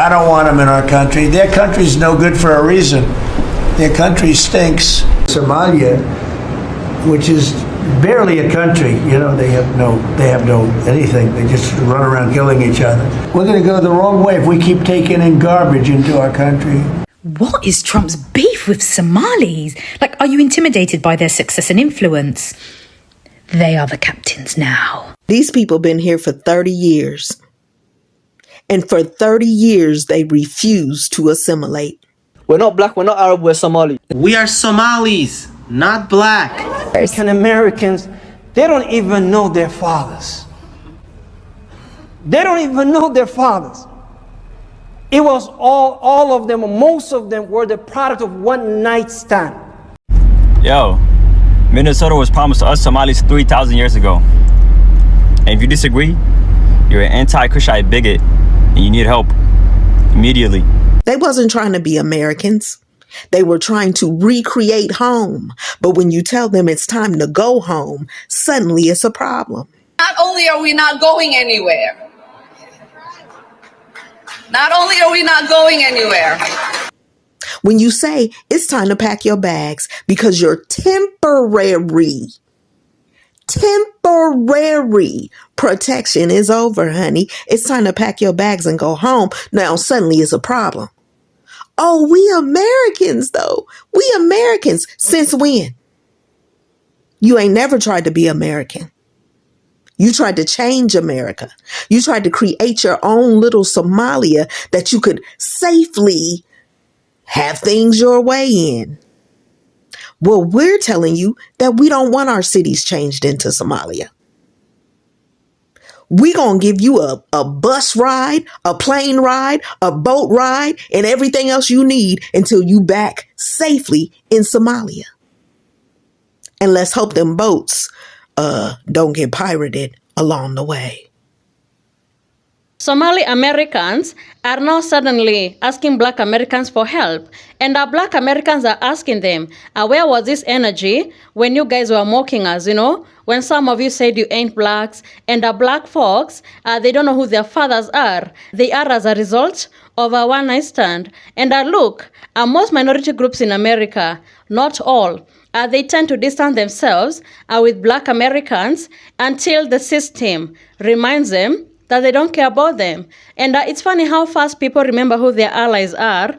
I don't want them in our country. Their country's no good for a reason. Their country stinks. Somalia, which is barely a country, you know, they have no anything. They just run around killing each other. We're going to go the wrong way if we keep taking in garbage into our country. What is Trump's beef with Somalis? Like, are you intimidated by their success and influence? They are the captains now. These people been here for 30 years. And for 30 years, they refuse to assimilate. We're not black, we're not Arab, we're Somali. We are Somalis, not black. American Americans, they don't even know their fathers. They don't even know their fathers. It was all of them, most of them were the product of one night stand. Yo, Minnesota was promised to us Somalis 3,000 years ago. And if you disagree, you're an anti-Kushite bigot and you need help immediately. They wasn't trying to be Americans. They were trying to recreate home. But when you tell them it's time to go home, suddenly it's a problem. Not only are we not going anywhere, When you say it's time to pack your bags because your temporary protection is over, honey. It's time to pack your bags and go home. Now suddenly it's a problem. Oh, we Americans though. We Americans. Since when? You ain't never tried to be American. You tried to change America. You tried to create your own little Somalia that you could safely have things your way in. Well, we're telling you that we don't want our cities changed into Somalia. We're going to give you a bus ride, a plane ride, a boat ride, and everything else you need until you back safely in Somalia. And let's hope them boats don't get pirated along the way. Somali Americans are now suddenly asking Black Americans for help. And our Black Americans are asking them, where was this energy when you guys were mocking us, you know? When some of you said you ain't blacks, and our black folks, they don't know who their fathers are. They are as a result of a one-night stand. And look, most minority groups in America, not all, they tend to distance themselves with Black Americans until the system reminds them that they don't care about them. And it's funny how fast people remember who their allies are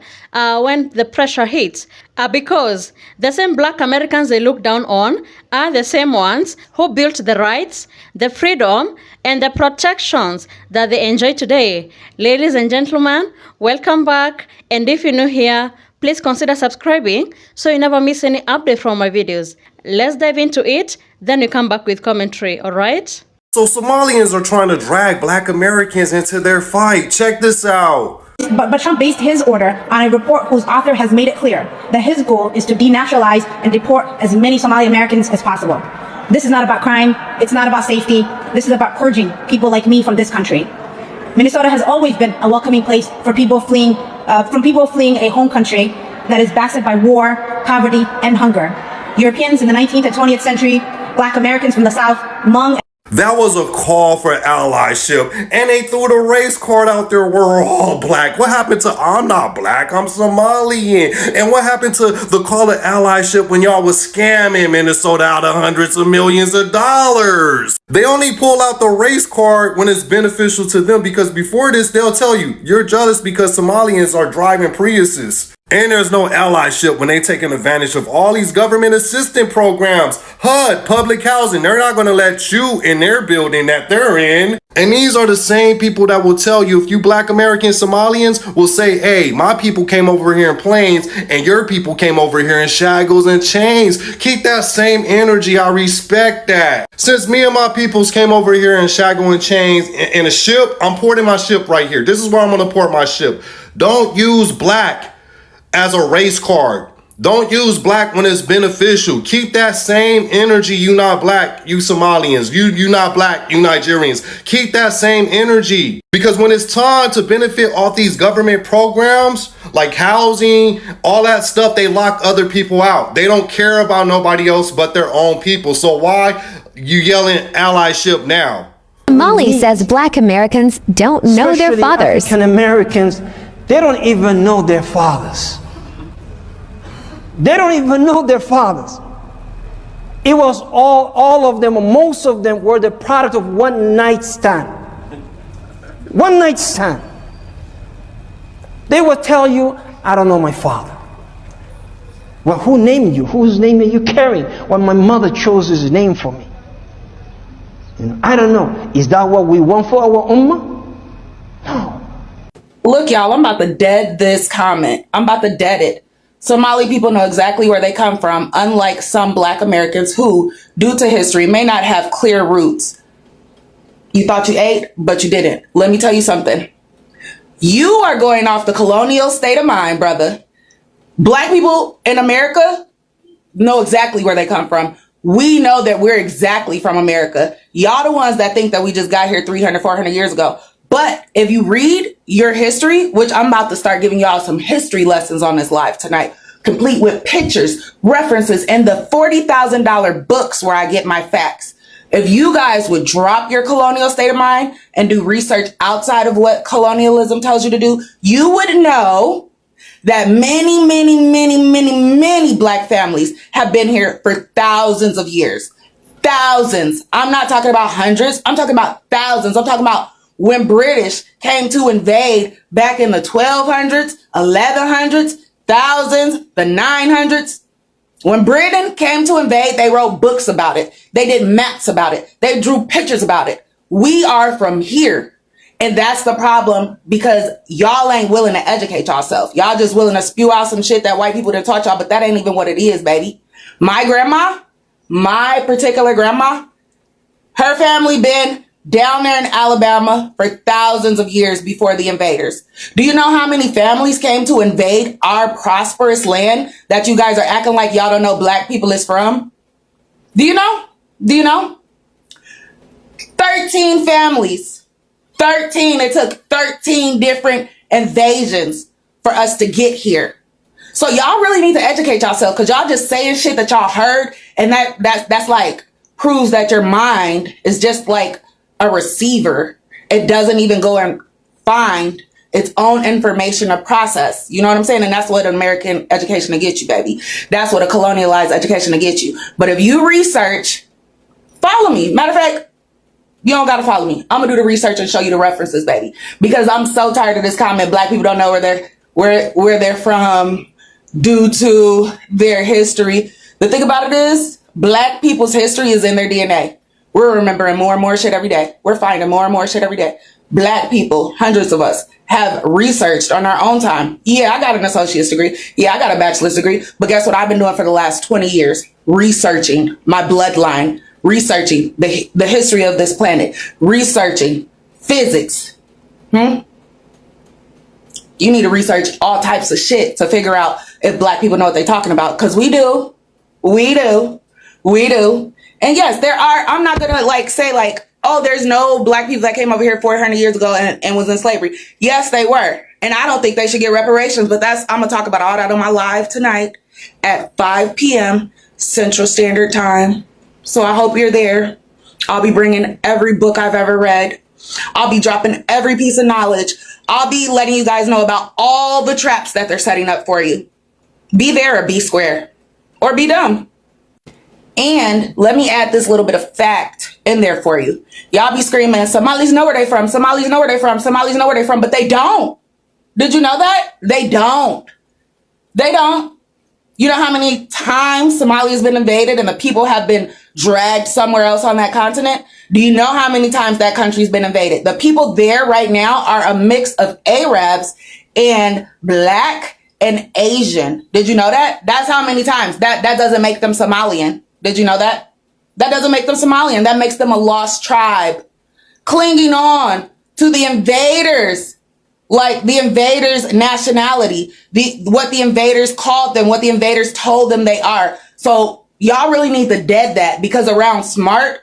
when the pressure hits. Because the same Black Americans they look down on are the same ones who built the rights, the freedom, and the protections that they enjoy today. Ladies and gentlemen, welcome back. And if you're new here, please consider subscribing so you never miss any update from my videos. Let's dive into it, then we come back with commentary, all right? So Somalians are trying to drag Black Americans into their fight. Check this out. But Trump based his order on a report whose author has made it clear that his goal is to denationalize and deport as many Somali Americans as possible. This is not about crime. It's not about safety. This is about purging people like me from this country. Minnesota has always been a welcoming place for people fleeing a home country that is based by war, poverty, and hunger. Europeans in the 19th and 20th century, Black Americans from the South, Hmong. That was a call for allyship, and they threw the race card out there. We're all black. What happened to I'm not black, I'm Somalian? And what happened to the call of allyship when y'all was scamming Minnesota out of hundreds of millions of dollars? They only pull out the race card when it's beneficial to them, because before this, they'll tell you, you're jealous because Somalians are driving Priuses. And there's no allyship when they taking advantage of all these government assistance programs. HUD, public housing, they're not going to let you in their building that they're in. And these are the same people that will tell you, if you Black American Somalians will say, hey, my people came over here in planes and your people came over here in shackles and chains. Keep that same energy. I respect that. Since me and my peoples came over here in shackles and chains in a ship, I'm porting my ship right here. This is where I'm going to port my ship. Don't use black as a race card. Don't use black when it's beneficial. Keep that same energy. You not black, you Somalians. You not black, you Nigerians. Keep that same energy. Because when it's time to benefit off these government programs, like housing, all that stuff, they lock other people out. They don't care about nobody else but their own people. So why you yelling allyship now? Somali says Black Americans don't know their fathers. African Americans, They don't even know their fathers. They don't even know their fathers. It was all of them, most of them were the product of one night stand. One night stand. They will tell you, I don't know my father. Well, who named you? Whose name are you carrying? Well, my mother chose his name for me. I don't know. Is that what we want for our ummah? No. Look, y'all, I'm about to dead this comment. I'm about to dead it. Somali people know exactly where they come from, unlike some Black Americans who, due to history, may not have clear roots. You thought you ate, but you didn't. Let me tell you something. You are going off the colonial state of mind, brother. Black people in America know exactly where they come from. We know that we're exactly from America. Y'all the ones that think that we just got here 300, 400 years ago. But if you read your history, which I'm about to start giving y'all some history lessons on this live tonight, complete with pictures, references, and the $40,000 books where I get my facts. If you guys would drop your colonial state of mind and do research outside of what colonialism tells you to do, you would know that many, many, many, many, many Black families have been here for thousands of years. Thousands. I'm not talking about hundreds. I'm talking about thousands. I'm talking about when British came to invade back in the 1200s, 1100s, thousands, the 900s. When Britain came to invade, they wrote books about it. They did maps about it. They drew pictures about it. We are from here. And that's the problem, because y'all ain't willing to educate yourself. Y'all just willing to spew out some shit that white people done taught y'all, but that ain't even what it is, baby. My grandma, my particular grandma, her family been down there in Alabama for thousands of years before the invaders. Do you know how many families came to invade our prosperous land that you guys are acting like y'all don't know Black people is from? Do you know? Do you know? 13 families. 13. It took 13 different invasions for us to get here. So y'all really need to educate yourself, because y'all just saying shit that y'all heard, and that's like proves that your mind is just like a receiver. It doesn't even go and find its own information or process. You know what I'm saying? And that's what American education to get you, baby. That's what a colonialized education to get you. But if you research, follow me. Matter of fact, you don't got to follow me. I'm going to do the research and show you the references, baby. Because I'm so tired of this comment. Black people don't know where they're from due to their history. The thing about it is, Black people's history is in their DNA. We're remembering more and more shit every day. We're finding more and more shit every day. Black people, hundreds of us, have researched on our own time. Yeah, I got an associate's degree. Yeah, I got a bachelor's degree. But guess what I've been doing for the last 20 years? Researching my bloodline. Researching the history of this planet. Researching physics. You need to research all types of shit to figure out if Black people know what they're talking about. Because we do. We do. We do. And yes, there are, I'm not going to say oh, there's no Black people that came over here 400 years ago and was in slavery. Yes, they were. And I don't think they should get reparations, but I'm going to talk about all that on my live tonight at 5 p.m. Central Standard Time. So I hope you're there. I'll be bringing every book I've ever read. I'll be dropping every piece of knowledge. I'll be letting you guys know about all the traps that they're setting up for you. Be there or be square. Or be dumb. And let me add this little bit of fact in there for you. Y'all be screaming, Somalis know where they from. Somalis know where they from. Somalis know where they from. But they don't. Did you know that? They don't. They don't. You know how many times Somalia has been invaded and the people have been dragged somewhere else on that continent? Do you know how many times that country's been invaded? The people there right now are a mix of Arabs and Black and Asian. Did you know that? That's how many times. That doesn't make them Somalian. Did you know that? That doesn't make them Somalian. That makes them a lost tribe, clinging on to the invaders. Like the invaders' nationality, what the invaders called them, what the invaders told them they are. So y'all really need to dead that, because around smart,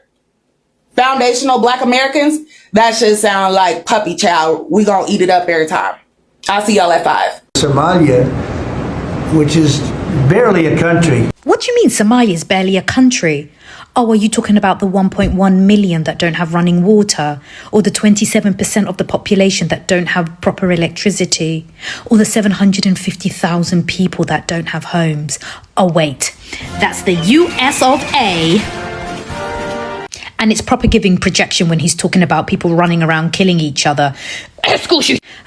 foundational Black Americans, that should sound like puppy chow. We gonna eat it up every time. I'll see y'all at 5. Somalia, which is barely a country. What do you mean Somalia is barely a country? Oh, are you talking about the 1.1 million that don't have running water? Or the 27% of the population that don't have proper electricity? Or the 750,000 people that don't have homes? Oh, wait, that's the US of A. And it's proper giving projection when he's talking about people running around killing each other.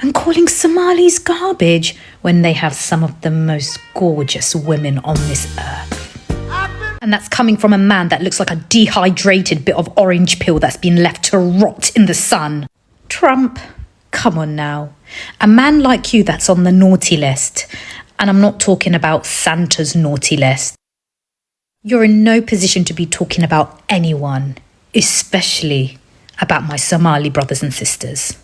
And calling Somalis garbage when they have some of the most gorgeous women on this earth. And that's coming from a man that looks like a dehydrated bit of orange peel that's been left to rot in the sun. Trump, come on now. A man like you that's on the naughty list. And I'm not talking about Santa's naughty list. You're in no position to be talking about anyone, especially about my Somali brothers and sisters.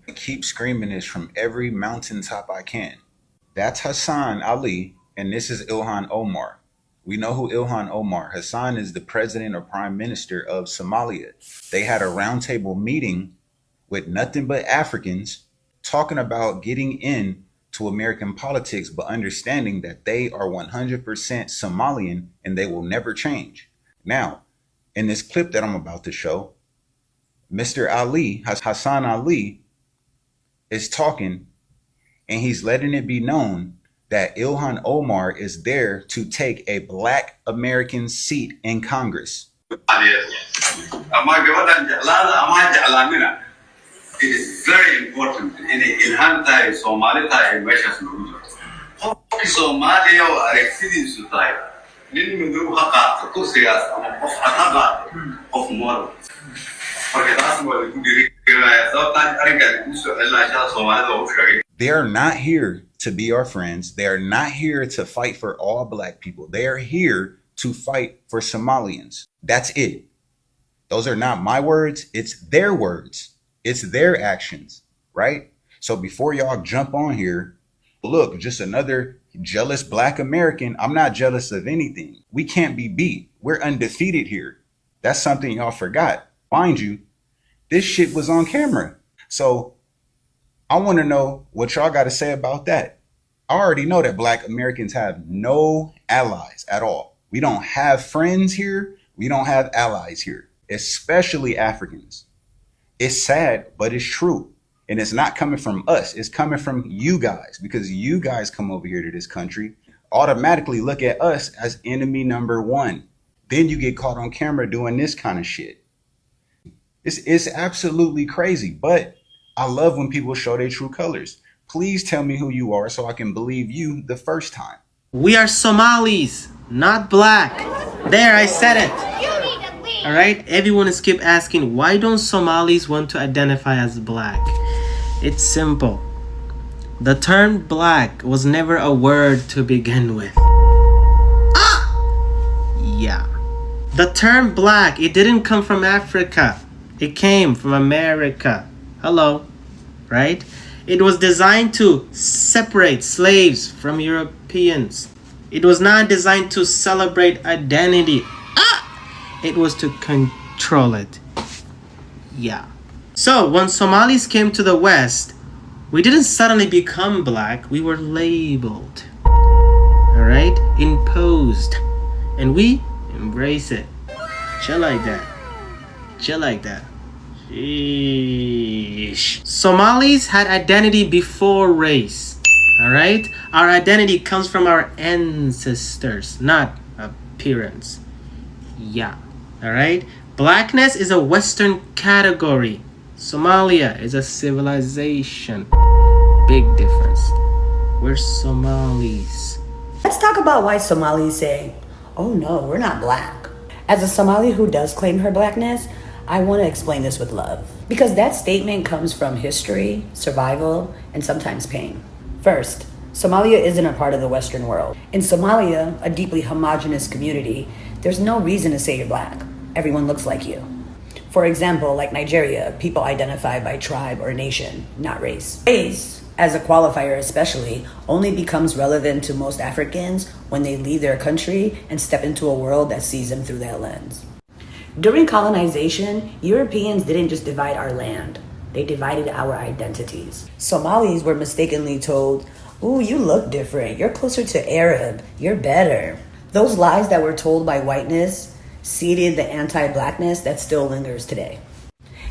I keep screaming this from every mountaintop I can. That's Hassan Ali, and this is Ilhan Omar. We know who Ilhan Omar. Hassan is the president or prime minister of Somalia. They had a roundtable meeting with nothing but Africans talking about getting in to American politics, but understanding that they are 100% Somalian and they will never change. Now, in this clip that I'm about to show, Mr. Ali, Hassan Ali, is talking, and he's letting it be known that Ilhan Omar is there to take a Black American seat in Congress. It is very important in Ilhan Somali measures. Somalia aragtidiisu tahay nin madow ha qaato kursigaas ama qof cad ha qaato qof moral marka taas waa lagu dhiirigelinayaa sababtaan arrinkaas ku soo celinaya Soomaalida oo u sheegay. They are not here to be our friends. They are not here to fight for all Black people. They are here to fight for Somalians. That's it. Those are not my words. It's their words. It's their actions, right? So before y'all jump on here, look, just another jealous Black American. I'm not jealous of anything. We can't be beat. We're undefeated here. That's something y'all forgot. Mind you, this shit was on camera. So I want to know what y'all got to say about that. I already know that Black Americans have no allies at all. We don't have friends here. We don't have allies here, especially Africans. It's sad, but it's true. And it's not coming from us. It's coming from you guys, because you guys come over here to this country, automatically look at us as enemy number one. Then you get caught on camera doing this kind of shit. It's absolutely crazy, but I love when people show their true colors. Please tell me who you are so I can believe you the first time. We are Somalis, not Black. There, I said it. All right, everyone is keep asking, why don't Somalis want to identify as Black? It's simple. The term Black was never a word to begin with. Yeah. The term Black, it didn't come from Africa. It came from America. Hello, right? It was designed to separate slaves from Europeans. It was not designed to celebrate identity. It was to control it. Yeah. So when Somalis came to the West, we didn't suddenly become Black. We were labeled. Alright? Imposed. And we embrace it. Chill like that. Chill like that. Sheesh. Somalis had identity before race. Alright? Our identity comes from our ancestors, not appearance. Yeah. Alright? Blackness is a Western category. Somalia is a civilization. Big difference. We're Somalis. Let's talk about why Somalis say, oh no, we're not Black. As a Somali who does claim her Blackness, I want to explain this with love. Because that statement comes from history, survival, and sometimes pain. First, Somalia isn't a part of the Western world. In Somalia, a deeply homogenous community, there's no reason to say you're Black. Everyone looks like you. For example, like Nigeria, people identify by tribe or nation, not race. Race, as a qualifier especially, only becomes relevant to most Africans when they leave their country and step into a world that sees them through that lens. During colonization, Europeans didn't just divide our land, they divided our identities. Somalis were mistakenly told, ooh, you look different, you're closer to Arab, you're better. Those lies that were told by whiteness seeded the anti-blackness that still lingers today.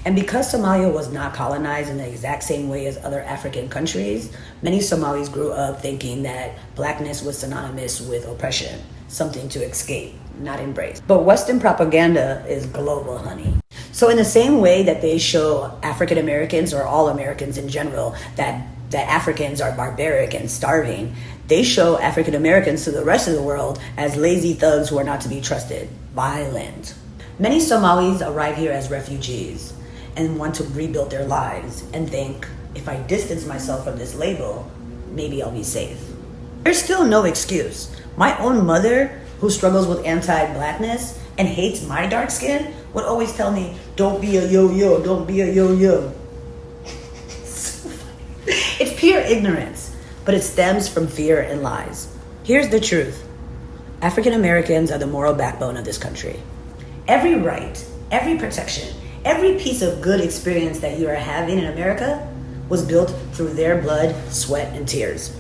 And because Somalia was not colonized in the exact same way as other African countries, many Somalis grew up thinking that blackness was synonymous with oppression, something to escape, not embrace. But Western propaganda is global, honey. So in the same way that they show African Americans or all Americans in general that Africans are barbaric and starving, they show African Americans to the rest of the world as lazy thugs who are not to be trusted, violent. Many Somalis arrive here as refugees and want to rebuild their lives and think, if I distance myself from this label, maybe I'll be safe. There's still no excuse. My own mother, who struggles with anti-blackness and hates my dark skin, would always tell me, don't be a yo-yo, don't be a yo-yo. It's pure ignorance, but it stems from fear and lies. Here's the truth. African Americans are the moral backbone of this country. Every right, every protection, every piece of good experience that you are having in America was built through their blood, sweat, and tears.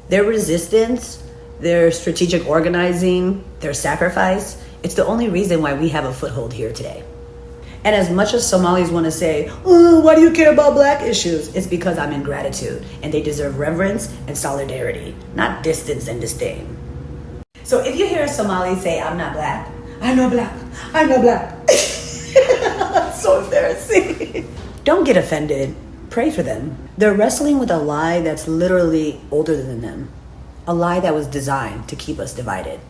Their resistance, their strategic organizing, their sacrifice, it's the only reason why we have a foothold here today. And as much as Somalis want to say, oh, why do you care about black issues? It's because I'm in gratitude and they deserve reverence and solidarity, not distance and disdain. So if you hear a Somali say, I'm not black, I know black, I know black. So embarrassing. Don't get offended. Pray for them. They're wrestling with a lie that's literally older than them. A lie that was designed to keep us divided.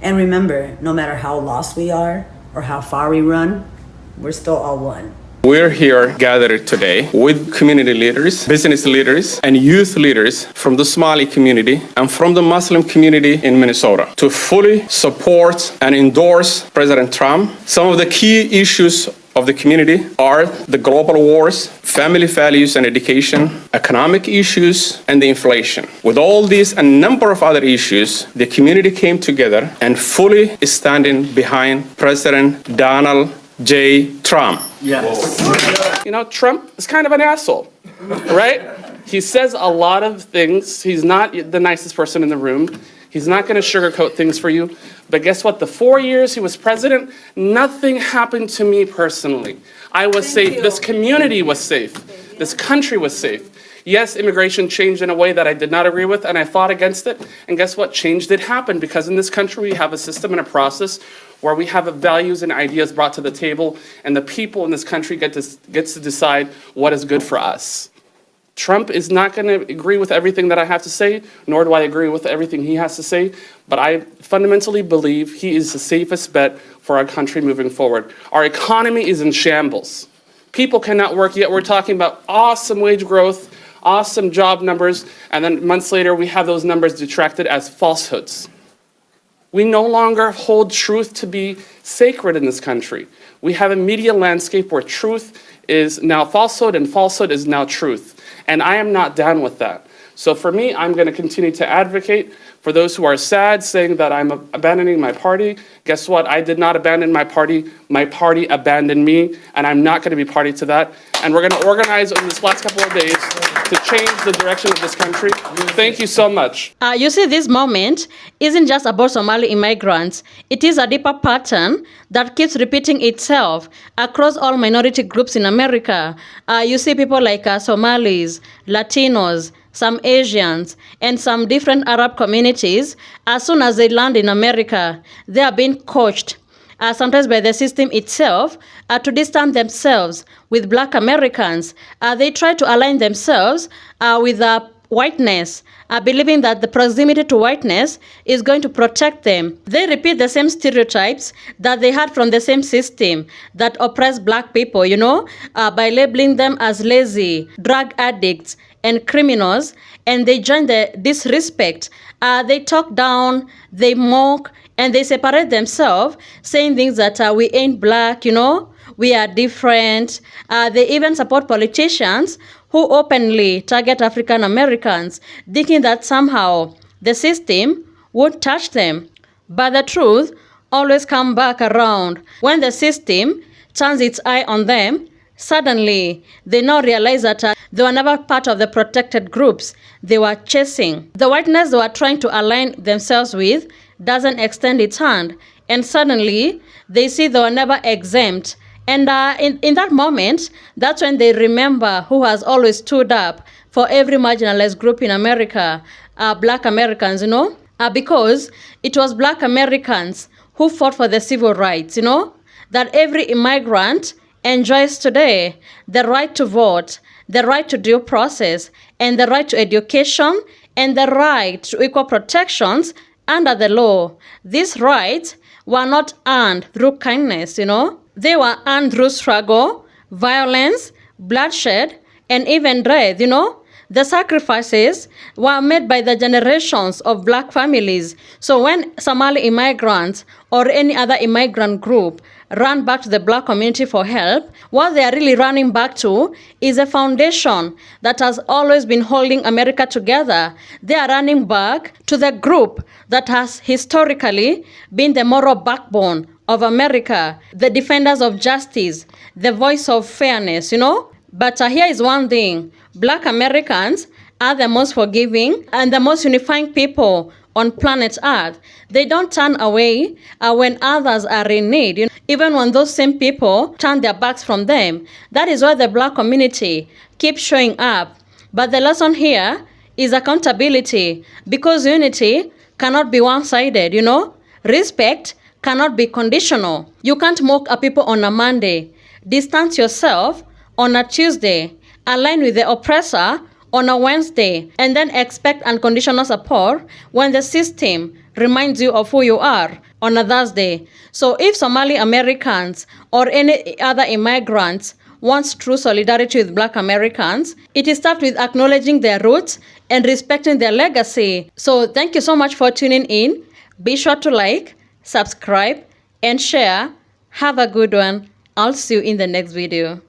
And remember, no matter how lost we are or how far we run, we're still all one. We're here gathered today with community leaders, business leaders, and youth leaders from the Somali community and from the Muslim community in Minnesota to fully support and endorse President Trump. Some of the key issues of the community are the global wars, family values and education, economic issues, and the inflation. With all these and a number of other issues, the community came together and fully is standing behind President Donald J. Trump. Yes. You know, Trump is kind of an asshole, right? He says a lot of things. He's not the nicest person in the room. He's not going to sugarcoat things for you. But guess what? The 4 years he was president, nothing happened to me personally. I was safe. This community was safe. This country was safe. Yes, immigration changed in a way that I did not agree with, and I fought against it. And guess what? Change did happen, because in this country we have a system and a process where we have values and ideas brought to the table, and the people in this country gets to decide what is good for us. Trump is not going to agree with everything that I have to say, nor do I agree with everything he has to say, but I fundamentally believe he is the safest bet for our country moving forward. Our economy is in shambles. People cannot work, yet we're talking about awesome wage growth, awesome job numbers, and then months later we have those numbers detracted as falsehoods. We no longer hold truth to be sacred in this country. We have a media landscape where truth is now falsehood and falsehood is now truth. And I am not down with that. So for me, I'm going to continue to advocate for those who are sad, saying that I'm abandoning my party. Guess what? I did not abandon my party. My party abandoned me, and I'm not going to be party to that. And we're going to organize in this last couple of days to change the direction of this country. Thank you so much. You see, this moment isn't just about Somali immigrants. It is a deeper pattern that keeps repeating itself across all minority groups in America. You see people like Somalis, Latinos, some Asians, and some different Arab communities. As soon as they land in America, they are being coached, sometimes by the system itself, to distance themselves with Black Americans. They try to align themselves with whiteness, believing that the proximity to whiteness is going to protect them. They repeat the same stereotypes that they had from the same system that oppressed Black people, by labeling them as lazy, drug addicts, and criminals, and they join the disrespect. They talk down, they mock, and they separate themselves, saying things that we ain't Black, we are different. They even support politicians who openly target African Americans, thinking that somehow the system won't touch them. But the truth always comes back around. When the system turns its eye on them, suddenly they now realize that they were never part of the protected groups they were chasing. The whiteness they were trying to align themselves with doesn't extend its hand And suddenly, they see they were never exempt. And in that moment, that's when they remember who has always stood up for every marginalized group in America, Black Americans, because it was Black Americans who fought for the civil rights, that every immigrant enjoys today: the right to vote, the right to due process, and the right to education, and the right to equal protections under the law. These rights were not earned through kindness, They were earned through struggle, violence, bloodshed, and even death, The sacrifices were made by the generations of Black families. So when Somali immigrants or any other immigrant group run back to the Black community for help, what they are really running back to is a foundation that has always been holding America together. They are running back to the group that has historically been the moral backbone of America, the defenders of justice, the voice of fairness, But here is one thing: Black Americans are the most forgiving and the most unifying people on planet Earth. They don't turn away when others are in need, even when those same people turn their backs from them. That is why the Black community keeps showing up. But the lesson here is accountability, because unity cannot be one-sided, Respect cannot be conditional. You can't mock a people on a Monday, distance yourself on a Tuesday, align with the oppressor on a Wednesday, and then expect unconditional support when the system reminds you of who you are on a Thursday. So if Somali Americans or any other immigrants wants true solidarity with Black Americans, it starts with acknowledging their roots and respecting their legacy. So thank you so much for tuning in. Be sure to like, subscribe, and share. Have a good one. I'll see you in the next video.